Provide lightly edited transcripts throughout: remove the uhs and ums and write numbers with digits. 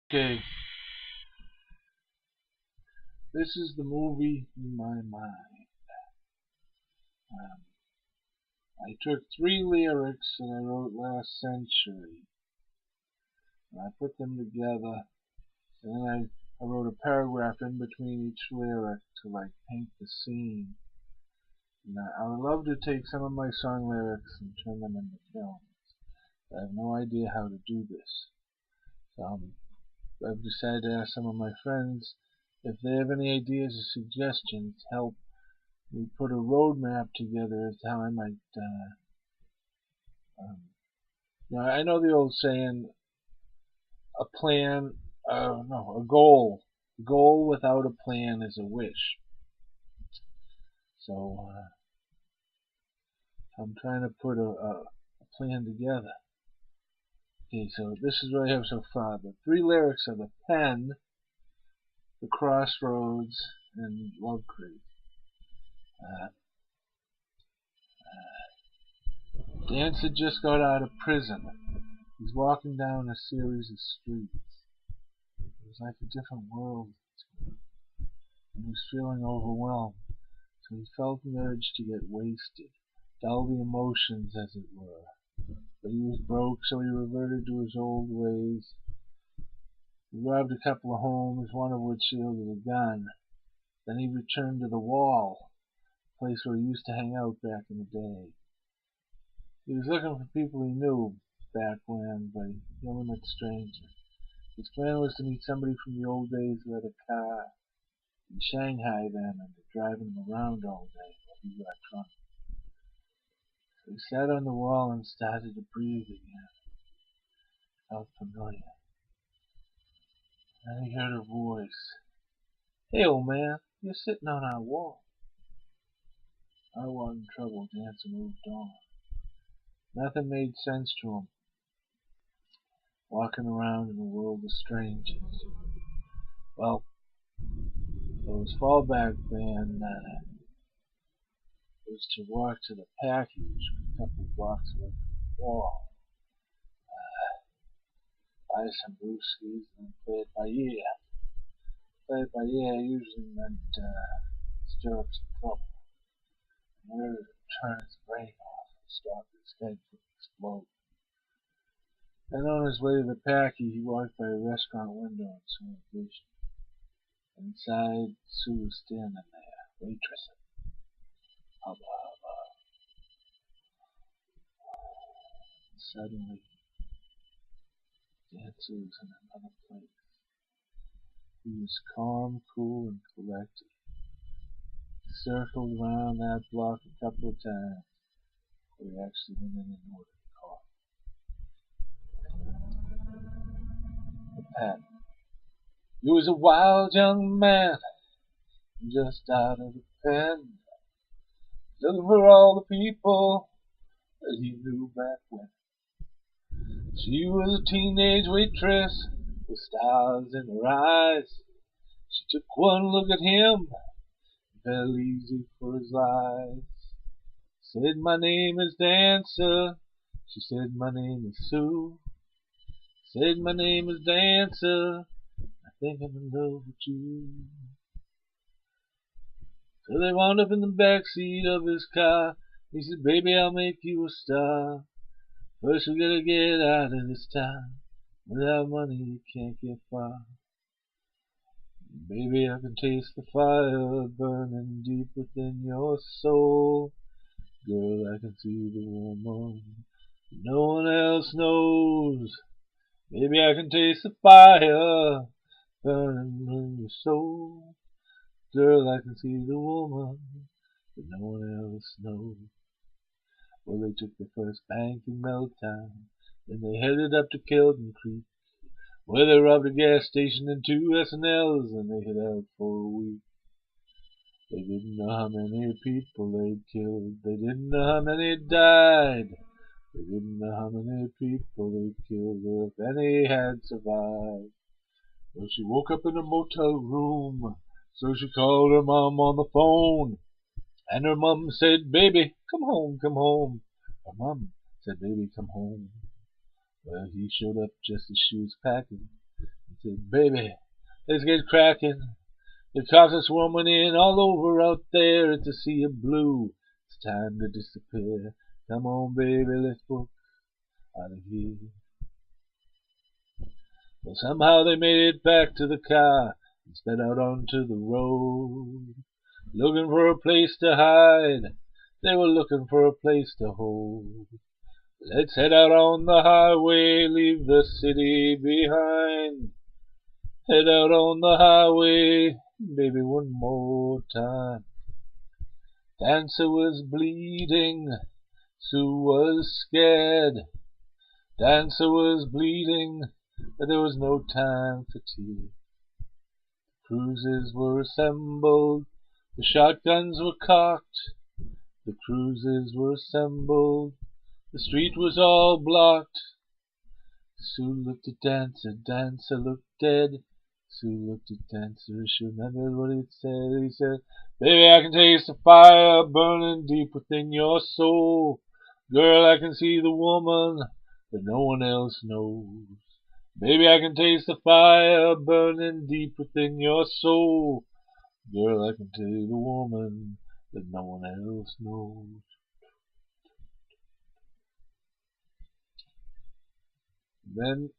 Okay, this is the movie in my mind. Um, I took three lyrics that I wrote last century, and I put them together, and then I wrote a paragraph in between each lyric to like paint the scene. And I would love to take some of my song lyrics and turn them into films. I have no idea how to do this. So I've decided to ask some of my friends if they have any ideas or suggestions to help me put a roadmap together as to how I might um, I know the old saying, a plan, no, a goal. A goal without a plan is a wish. So I'm trying to put a plan together. Okay, so this is what I have so far. The three lyrics are the pen, the crossroads, and love crazy. Uh, Dancer just got out of prison. He's walking down a series of streets. It was like a different world. He was feeling overwhelmed. So he felt an urge to get wasted, dull the emotions as it were. But he was broke, so he reverted to his old ways. He robbed a couple of homes, one of which shielded a gun. Then he returned to the wall, a place where he used to hang out back in the day. He was looking for people he knew back when, but he only met strangers. His plan was to meet somebody from the old days who had a car in Shanghai then and to drive him around all day while he got drunk. He sat on the wall and started to breathe again. Felt familiar. Then he heard a voice. Hey, old man, you're sitting on our wall. I wasn't in trouble. Dancer moved on. Nothing made sense to him, walking around in a world of strangers. Well, so his fallback plan was to walk to the package a couple of blocks away from the wall, buy some brewskis, and play it by ear. Play it by ear usually meant stir up some trouble. In order to turn his brain off and stop his head from exploding. Then on his way to the packy, he walked by a restaurant window and saw a vision. Inside, Sue was standing there, waitressing. Hubba hubba. Suddenly, Dancer was in another place. He was calm, cool, and collected. He circled around that block a couple of times before he actually went in and ordered a coffee. The pen. He was a wild young man, just out of the pen, looking for all the people that he knew back when. She was a teenage waitress with stars in her eyes. She took one look at him, fell easy for his eyes. Said, my name is Dancer. She said, my name is Sue. Said, my name is Dancer. I think I'm in love with you. So they wound up in the backseat of his car. He said, baby, I'll make you a star. First we gotta get out of this town. Without money you can't get far. Baby, I can taste the fire burning deep within your soul. Girl, I can see the woman no one else knows. Baby, I can taste the fire burning in your soul. Girl, I can see the woman that no one else knows. Well, they took the first bank in Meltown. Then they headed up to Kelton Creek, where they robbed a gas station and two S&Ls, and they hid out for a week. They didn't know how many people they'd killed. They didn't know how many died. They didn't know how many people they'd killed, or if any had survived. Well, she woke up in a motel room, so she called her mom on the phone. And her mom said, baby, come home, come home. Her mom said, baby, come home. Well, he showed up just as she was packing. He said, baby, let's get cracking. The cops are swarming in all over out there. It's a sea of blue. It's time to disappear. Come on, baby, let's book out of here. Well, somehow they made it back to the car and sped out onto the road. Looking for a place to hide. They were looking for a place to hold. Let's head out on the highway, leave the city behind. Head out on the highway, baby, one more time. Dancer was bleeding, Sue was scared. Dancer was bleeding, but there was no time for tears. Cruisers were assembled, the shotguns were cocked. The cruisers were assembled, the street was all blocked. Sue looked at Dancer, Dancer looked dead. Sue looked at Dancer, she remembered what he'd said. He said, baby, I can taste the fire burning deep within your soul. Girl, I can see the woman that no one else knows. Baby, I can taste the fire burning deep within your soul. Girl, I can see the woman that no one else knows. Then,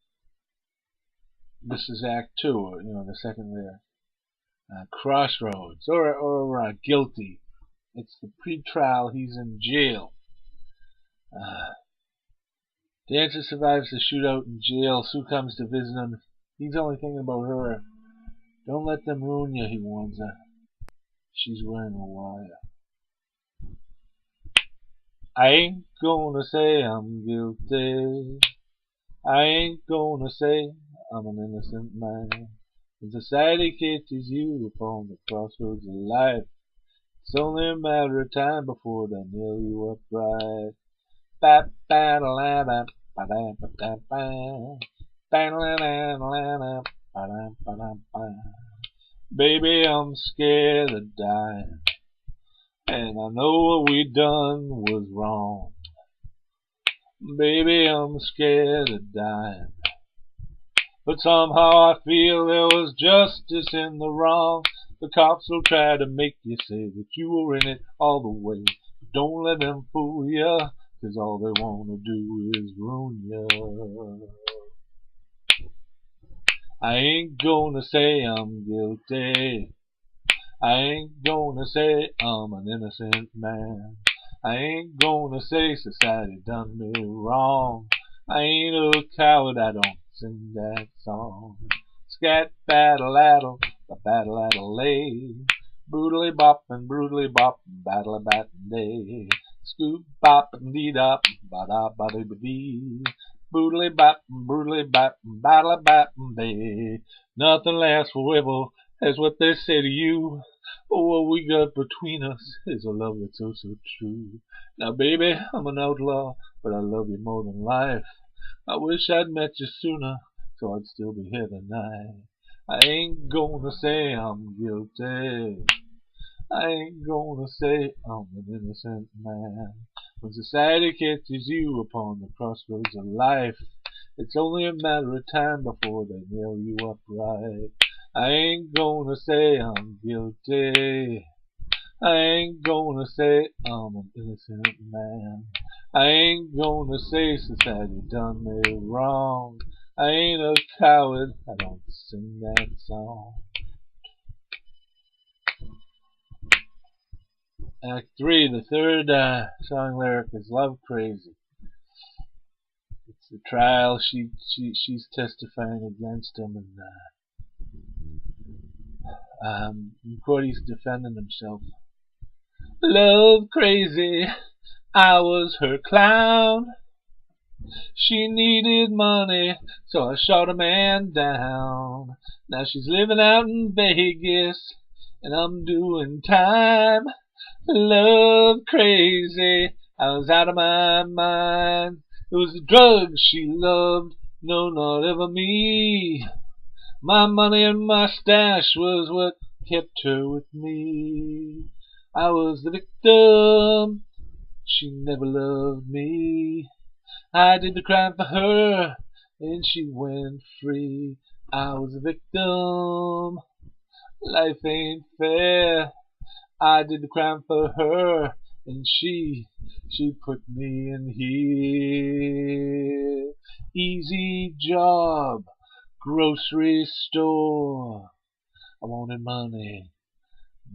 this is Act 2, the second layer. Crossroads, or Guilty. It's the pre-trial, he's in jail. Dancer survives the shootout in jail. Sue comes to visit him. He's only thinking about her. Don't let them ruin you, he warns her. She's wearing a wire. I ain't gonna say I'm guilty. I ain't gonna say I'm an innocent man. When society catches you upon the crossroads of life, it's only a matter of time before they nail you upright. Baby, I'm scared of dying, and I know what we done was wrong. Baby, I'm scared of dying, but somehow I feel there was justice in the wrong. The cops will try to make you say that you were in it all the way. Don't let them fool you, 'cause all they wanna do is ruin you. I ain't gonna say I'm guilty. I ain't gonna say I'm an innocent man. I ain't gonna say society done me wrong. I ain't a coward, I don't sing that song. Scat battle addle, the battle addle lay. Brutally boppin', battle a battin' day. Scoop boppin' dee dop, ba da ba dee ba dee. Brutally boppin', battle a battin' day. Nothing lasts forever, that's what they say to you. But what we got between us is a love that's oh so true. Now baby, I'm an outlaw, but I love you more than life. I wish I'd met you sooner, so I'd still be here tonight. I ain't gonna say I'm guilty. I ain't gonna say I'm an innocent man. When society catches you upon the crossroads of life, it's only a matter of time before they nail you upright. I ain't gonna say I'm guilty. I ain't gonna say I'm an innocent man. I ain't gonna say society done me wrong. I ain't a coward, I don't sing that song. Act 3, the third song lyric is Love Crazy. It's the trial, she's testifying against him, and Cody's defending himself. Love crazy, I was her clown. She needed money, so I shot a man down. Now she's living out in Vegas, and I'm doing time. Love crazy, I was out of my mind. It was the drugs she loved, no, not ever me. My money and my stash was what kept her with me. I was the victim, she never loved me. I did the crime for her, and she went free. I was a victim. Life ain't fair. I did the crime for her, and she put me in here. Easy job, grocery store. I wanted money,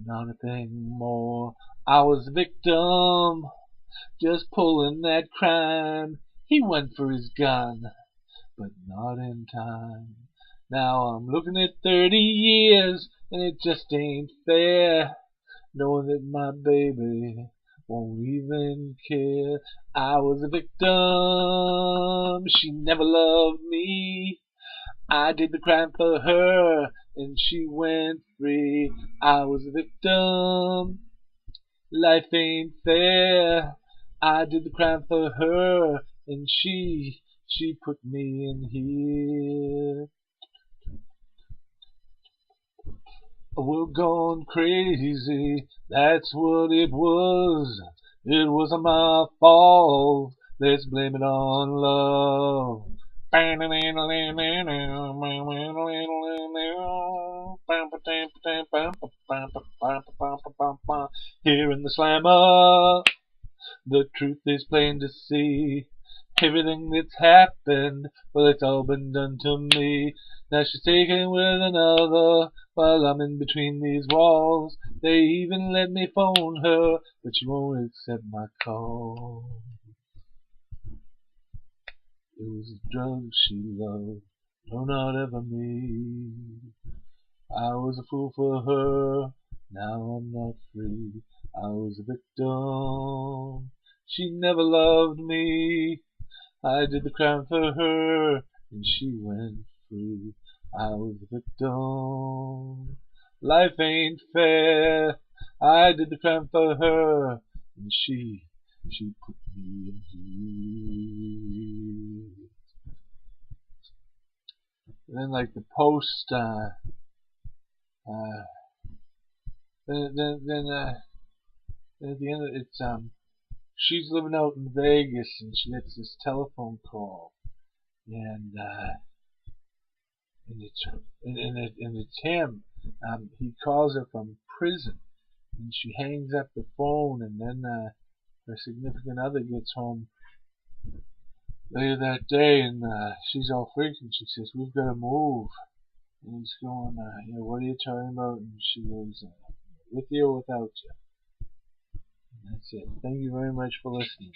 nothing more. I was a victim, just pulling that crime. He went for his gun, but not in time. Now I'm looking at 30 years, and it just ain't fair, knowing that my baby won't even care. I was a victim, she never loved me. I did the crime for her, and she went free. I was a victim, life ain't fair. I did the crime for her, and she put me in here. We're gone crazy, that's what it was. It wasn't my fault, let's blame it on love. Here in the slammer, the truth is plain to see. Everything that's happened, well, it's all been done to me. Now she's taken with another, while I'm in between these walls. They even let me phone her, but she won't accept my call. It was the drugs she loved, no, not ever me. I was a fool for her, now I'm not free. I was a victim, she never loved me. I did the crime for her, and she went free. I was a victim. Life ain't fair. I did the crime for her, and she put me in here. And then like the post, uh, then at the end of it's she's living out in Vegas, and she gets this telephone call, and it's him. He calls her from prison, and she hangs up the phone, and then her significant other gets home later that day, and she's all freaked, and she says, "We've got to move." And he's going, "What are you talking about?" And she goes, "With you or without you?" And that's it. Thank you very much for listening.